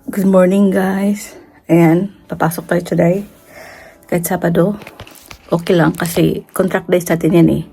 Good morning, guys. Ayan, papasok tayo today. Kahit Sabado, okay lang kasi contract days natin yan eh.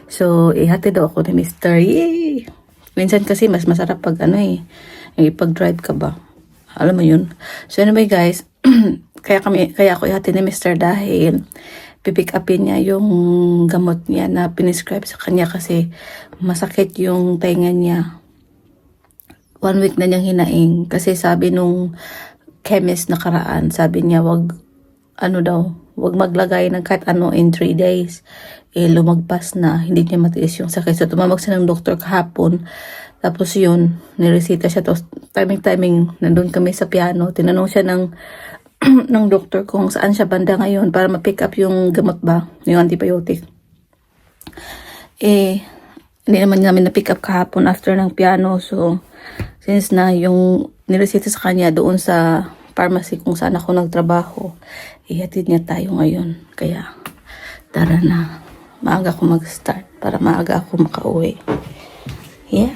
So, ihatid daw ako ni Mr. Yay! Minsan kasi mas masarap pag ipag-drive ka ba? Alam mo yun. So, anyway guys, kaya ako ihatid ni Mr. dahil pipick upin niya yung gamot niya na pinescribe sa kanya kasi masakit yung tainga niya. 1 week na niyang hinaing kasi sabi nung chemist nakaraan, sabi niya wag maglagay ng kahit ano in 3 days. Lumagpas na, hindi niya matiis yung sakit. So tumawag siya ng doktor kahapon. Tapos yun, niresita siya. Tapos timing, nandun kami sa piano. Tinanong siya ng ng doktor kung saan siya banda ngayon para ma-pick up yung gamot ba, yung antibiotic. Hindi naman namin na-pick up kahapon after ng piano. So, since na yung niresita sa kanya doon sa pharmacy kung saan ako nagtrabaho, ihatid niya tayo ngayon. Kaya, tara na. Maaga ako mag-start para maaga ako makauwi. Yeah.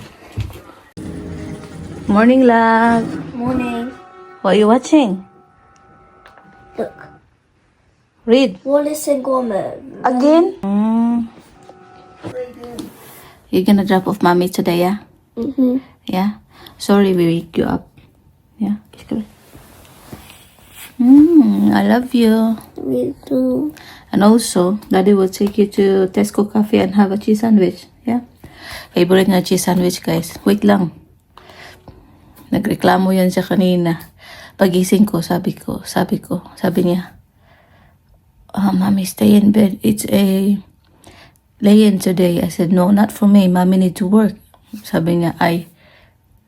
Morning, love. Morning. What are you watching? Look. Read. Wallace and Gromit. Again? You're gonna drop off mommy today, yeah? Mm-hmm. Yeah? Sorry we wake you up. Yeah? I love you. Me too. And also, Daddy will take you to Tesco Cafe and have a cheese sandwich. Yeah? Favorite na cheese sandwich, guys. Wait lang. Nagreklamo yan siya kanina. Pagising ko, sabi niya, Mommy, stay in bed. It's a lay-in today. I said, no, not for me. Mommy need to work. Sabi niya,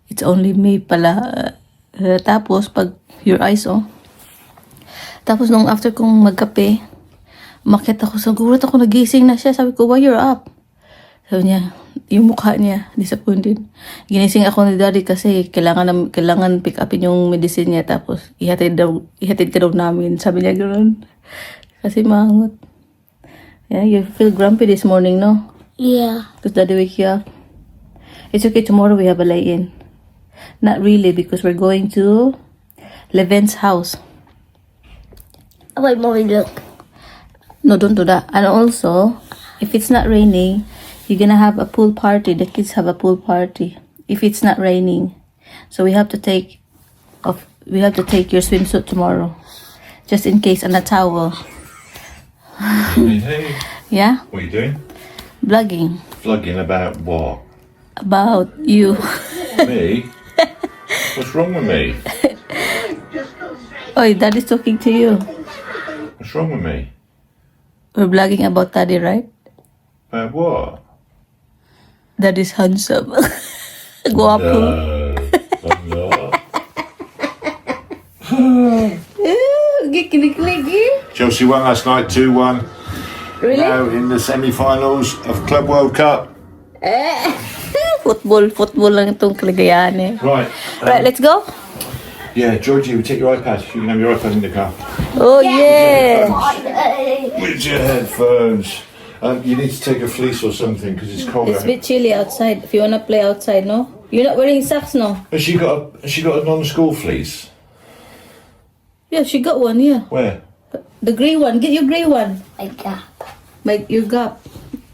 it's only me pala. Tapos, pag your eyes, Tapos, nung after kong magkape, umakyat ako. Gulat ako, nagising na siya. Sabi ko, why you're up? Sabi niya, yung mukha niya, disappointed. Ginising ako ni Daddy kasi kailangan pick upin yung medicine niya. Tapos, ihatid ka daw namin. Sabi niya gano'n. Kasi mangot. Yeah, you feel grumpy this morning, no? Yeah. Because Daddy wake you up. It's okay, tomorrow we have a lay-in. Not really, because we're going to Levin's house. Oh, wait, Mommy, look. No, don't do that. And also, if it's not raining, you're gonna have a pool party. The kids have a pool party. If it's not raining, so we have to take your swimsuit tomorrow, just in case, and a towel. Hey, Yeah, what are you doing? vlogging Vlogging about what? about you. Me? What's wrong with me? Oh, Daddy's talking to you. What's wrong with me? We're vlogging about Daddy, right? About what? Daddy's handsome. Guwapo. I'm not. Kikinig-kinig. Chelsea won last night 2-1. Really? Now in the semi-finals of Club World Cup. Football lang itong kaligayahan eh. Right. Right, let's go. Yeah, Georgie, we take your iPad. You can have your iPad in the car. Oh, yeah. With your headphones. You need to take a fleece or something because it's cold It's a out. bit chilly outside. If you wanna play outside, no? You're not wearing socks, no? Has she got a non-school fleece? Yeah, she got one, yeah. Where? The grey one. Get your grey one. I got. Like, you got.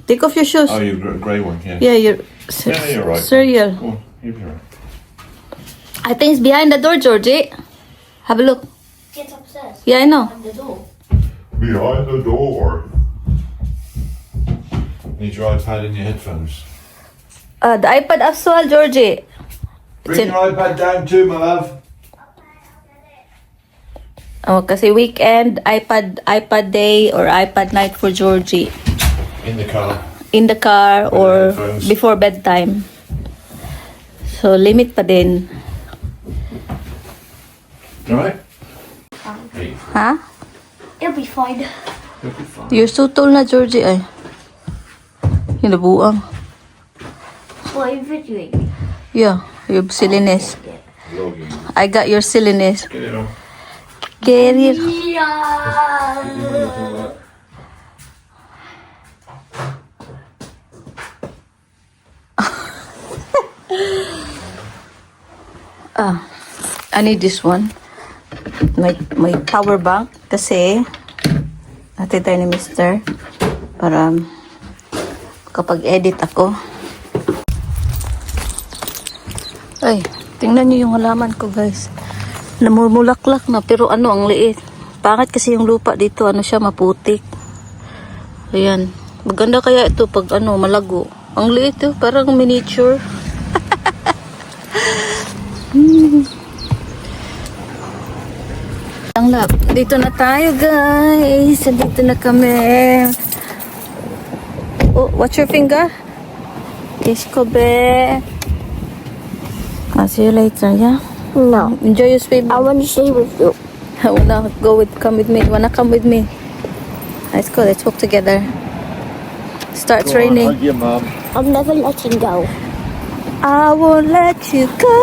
Take off your shoes. Oh, you've got a grey one, yeah. Yeah, you're... Yeah, you're right. Cereal. Oh, you'll be right. I think it's behind the door, Georgie. Have a look. Get upstairs. Yeah, I know. The door. Behind the door. Need your iPad and your headphones. The iPad as well, Georgie. Bring your iPad down too, my love. Oh, kasi weekend, iPad day or iPad night for Georgie. In the car. In the car With or headphones. before bedtime. So, limit pa din. Alright? Ha? It'll be fine. You'll be fine. You're so tall na, Georgie, ay. Hinabuang. What are you videoing? Yeah, your silliness. Vlogging. I got your silliness. Get it on. Get it. Yeah. I need this one. My power bank. Kasi, natin tayo ni Mr. Para kapag edit ako. Ay, tingnan niyo yung halaman ko, guys. Namumulaklak na, pero ano, ang liit. Pangit kasi yung lupa dito, ano siya, maputik. Ayan. Maganda kaya ito pag ano, malago. Ang liit ito, parang miniature. Ang lap. Dito na tayo, guys. Dito na kami. Oh, what's your finger? Kiss ko, be. I'll see you later, yeah? No. Enjoy your swim. I want to stay with you. I wanna come with me. Wanna come with me? Let's go. Let's walk together. Starts Go on, raining. hug your mum. I'm never letting go. I won't let you go.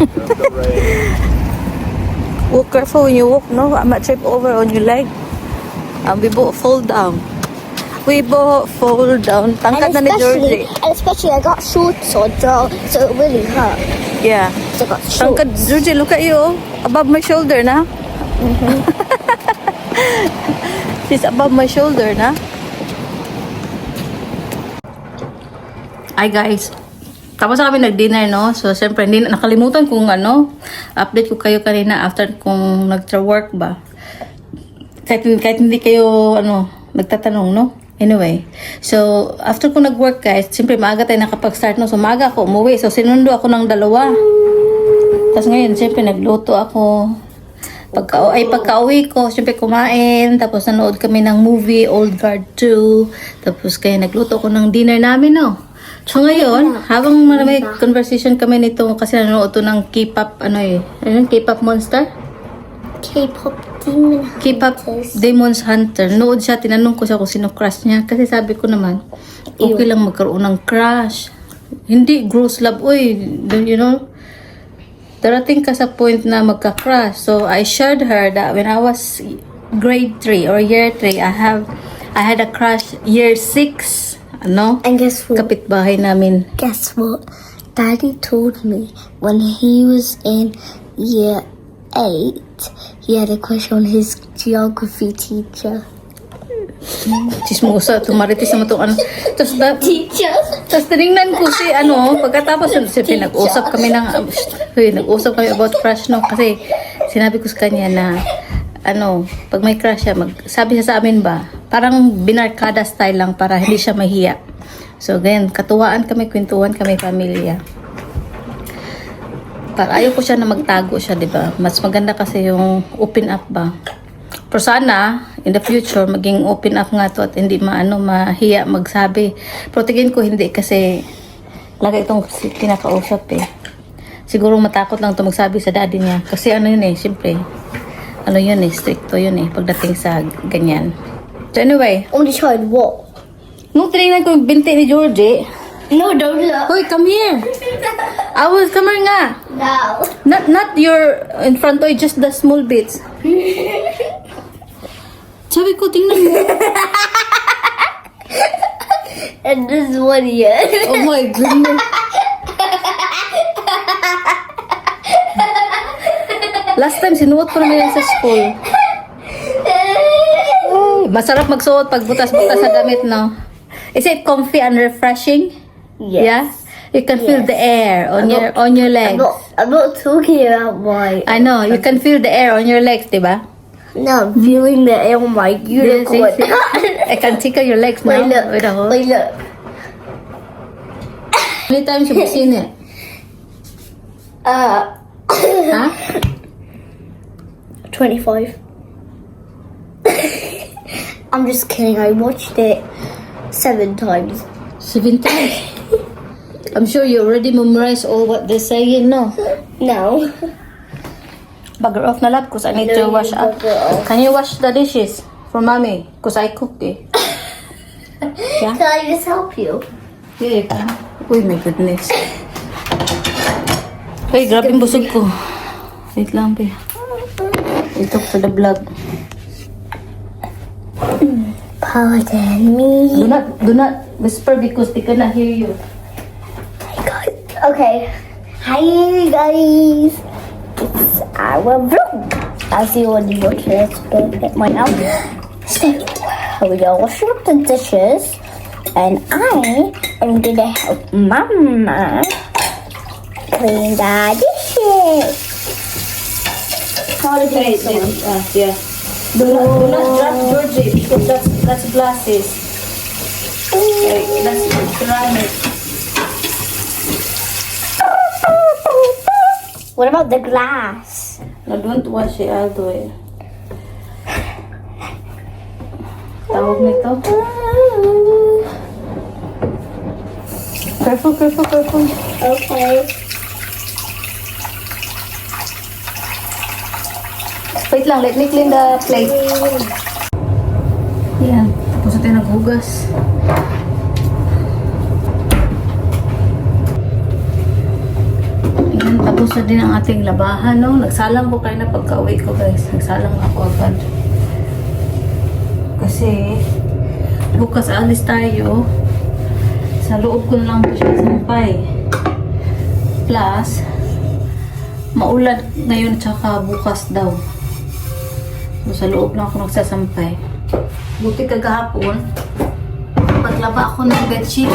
The rain. Walk careful when you walk. No, I might trip over on your leg. And we both fall down. We both fall down. Tangkad na ni Georgie. especially I got shorts on, so it really hurt. Yeah. So I got Tangkad, shorts. Georgie, look at you. Above my shoulder na. She's above my shoulder na. Hi guys. Tapos na kami nag-dinner, no? So, siyempre, hindi nakalimutan kung ano, update ko kayo kanina after kung nag-work ba. Kahit hindi kayo, ano, nagtatanong, no? Anyway, so, after ko nag-work, guys, siyempre, maaga tayo nakapag-start, no? So, maaga ako umuwi. So, sinundo ako ng 2. Tapos ngayon, siyempre, nagluto ako. Pagka-uwi ko, siyempre, kumain. Tapos, nanood kami ng movie, Old Guard 2. Tapos, kaya nagluto ako ng dinner namin, no? So ngayon, habang marami conversation kami nito kasi nanonood to ng K-pop, ano eh, ano, K-pop Monster? K-pop demon. K-pop Demons Hunter. Nood siya, tinanong ko siya kung sino crush niya. Kasi sabi ko naman, okay lang magkaroon ng crush. Hindi gross love, uy, you know, darating ka sa point na magka-crush. So I shared her that when I was grade 3 or year 3, I had a crush year 6. Ano? And guess what? Kapitbahay namin. Guess what? Daddy told me when he was in year 8, he had a crush on his geography teacher. Chismosa, tumaritis naman itong ano. Teacher? Tapos tinignan ko si ano, pagkatapos siyempre nag-usap kami nag-usap kami about crush, no? Kasi sinabi ko sa kanya na ano, pag may crush siya, sabi siya sa amin ba, parang binarkada style lang para hindi siya mahiya. So, ganyan, katuwaan kami, kwentuhan kami, pamilya. Para ayaw ko siya na magtago siya, di ba? Mas maganda kasi yung open up ba. Pero sana, in the future, maging open up nga to at hindi mahiya magsabi. Pero tingin ko hindi kasi lagi itong kinakausap eh. Siguro matakot lang to magsabi sa daddy niya. Kasi ano yun eh, siyempre, ano yun eh, stricto yun eh, pagdating sa ganyan. So anyway, I want to try what? nung tinignan ko yung binti ni Georgie, No, don't look. hoy, come here! I will, come here nga! No. Not your in front, oy, just the small bits. Sabi ko, tingnan mo. And this one here. Oh my goodness. Last time, sinuot ko naman yan sa school. Ay, masarap magsuot pag butas-butas sa damit, no? Is it comfy and refreshing? Yes. Yeah? You can feel the air on your legs. I'm not talking about my... I know, you can feel the air on your legs, diba? No, I'm feeling the air on my Yes, unicorn. I can tickle your legs now. Wait, look. With a hole. Wait, look. How many times have you seen it? Huh? 25. I'm just kidding. I watched it 7 times. 7 times. I'm sure you already memorized all what they're saying, no? No. Bugger off na lab, cause I need to No, wash you up. bugger off. Can you wash the dishes for mommy? Cause I cooked eh. Yeah? Can I just help you? Yeah, you can. Uy, my goodness. Hey, grabe yung busog ko. Wait lang, be. Wait up for the vlog. Pardon me. Do not whisper because they cannot hear you. Hey guys, Okay. Hi guys. It's our vlog. As you already watched this bit right now. So we are washing up the dishes, and I am gonna help Mama clean the dishes. How did you Yeah. Do not drop Georgie because that's glasses. That's ceramic. What about the glass? No, don't wash it. I'll do it. Tawag nito. Careful, careful, careful. Okay. Wait lang, let me clean the plate. Yan, tapos natin naghugas. Yan, tapos na din ang ating labahan, no? Nagsalang ko kayo na pagka-uwi ko, guys. Nagsalang ako agad. Kasi, bukas alis tayo. Sa loob ko na lang po siya sampay. Plus, maulan ngayon tsaka bukas daw. So, sa loob lang ako nagsasampay. Buti kagahapon, paglaba ako ng bedsheet,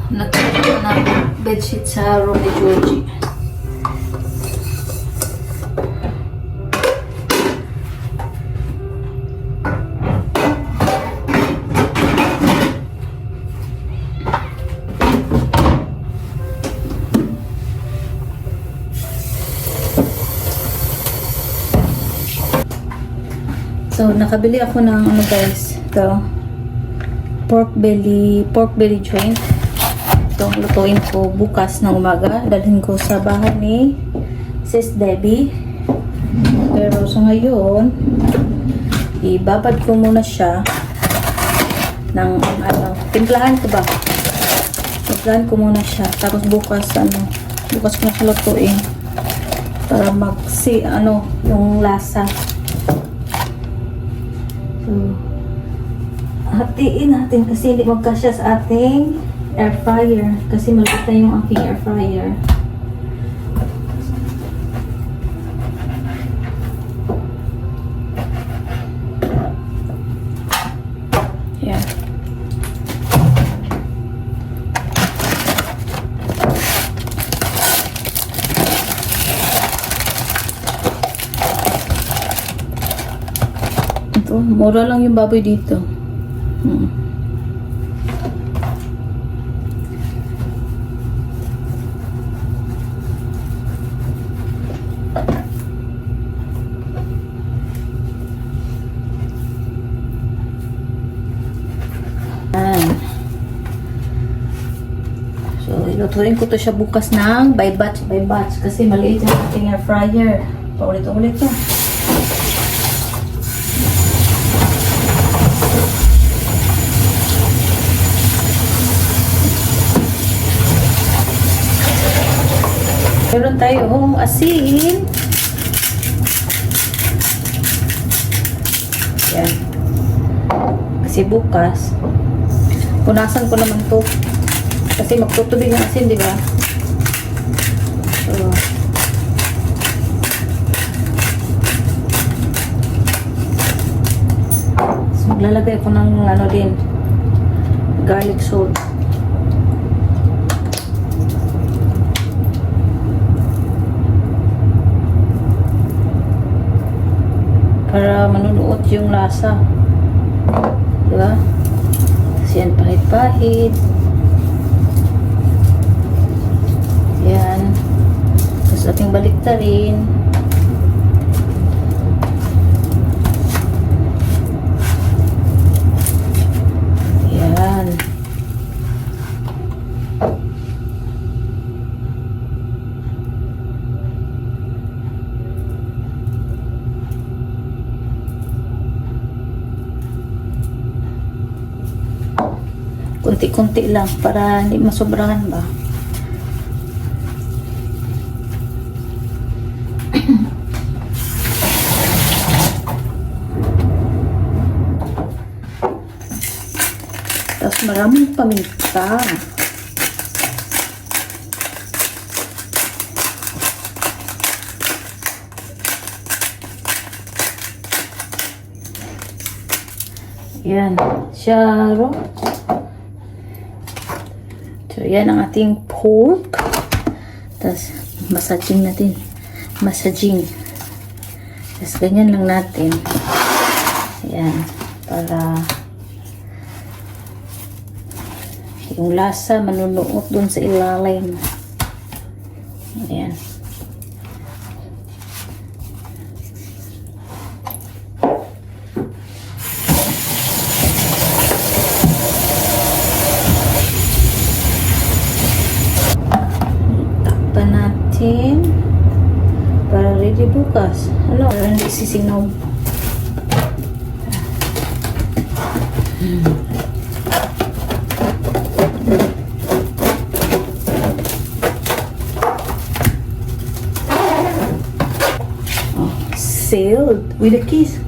nagkaroon ko ng bedsheet sa room ni Georgie. So, nakabili ako ng ano guys, ito, pork belly joint. Itong lutuin ko bukas ng umaga. Dalhin ko sa bahay ni Sis Debbie. Pero so ngayon, ibabad ko muna siya ng ano, timplahan ko ba? Timplahan ko muna siya. Tapos bukas ko na siya lutuin para yung lasa. So, hatiin natin kasi hindi magkasya sa ating air fryer. Kasi maliit na yung aking air fryer. Yan. Mura lang yung baboy dito. So, ilutuin ko to siya bukas ng by batch kasi maliit yung ating air fryer. Paulit-ulit to. Meron tayong asin. Yan. Kasi bukas, punasan ko naman to. Kasi magtutubig ng asin, di ba? So, maglalagay ko ng garlic salt. Para manunuot yung lasa. Diba? Kasi yan, pahit-pahit. Yan. Tapos ating baliktarin. Yan. Kunti-kunti lang para hindi masobrahan ba. Tapos maraming paminta. Yan. Sharo. So, yan ang ating pork. Tapos, massaging natin. Massaging. Tapos, ganyan lang natin. Yan. Para yung lasa manunuot dun sa ilalim. Ayan. Takpan natin para ready bukas. Ano? Para hindi sisingaw. Sealed with a kiss.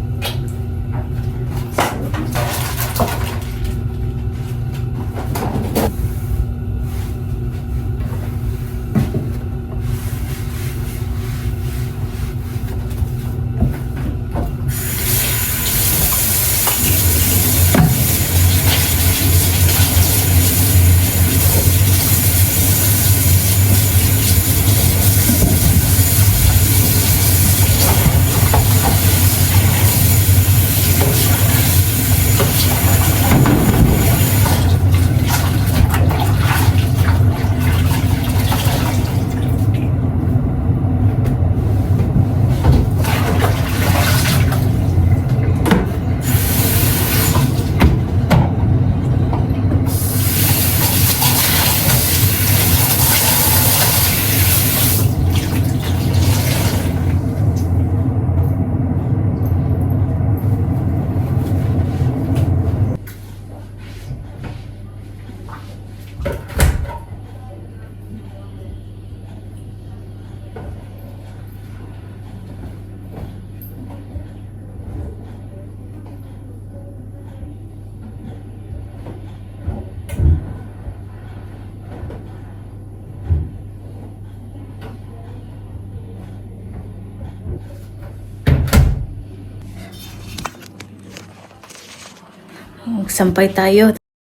Sampay tayo.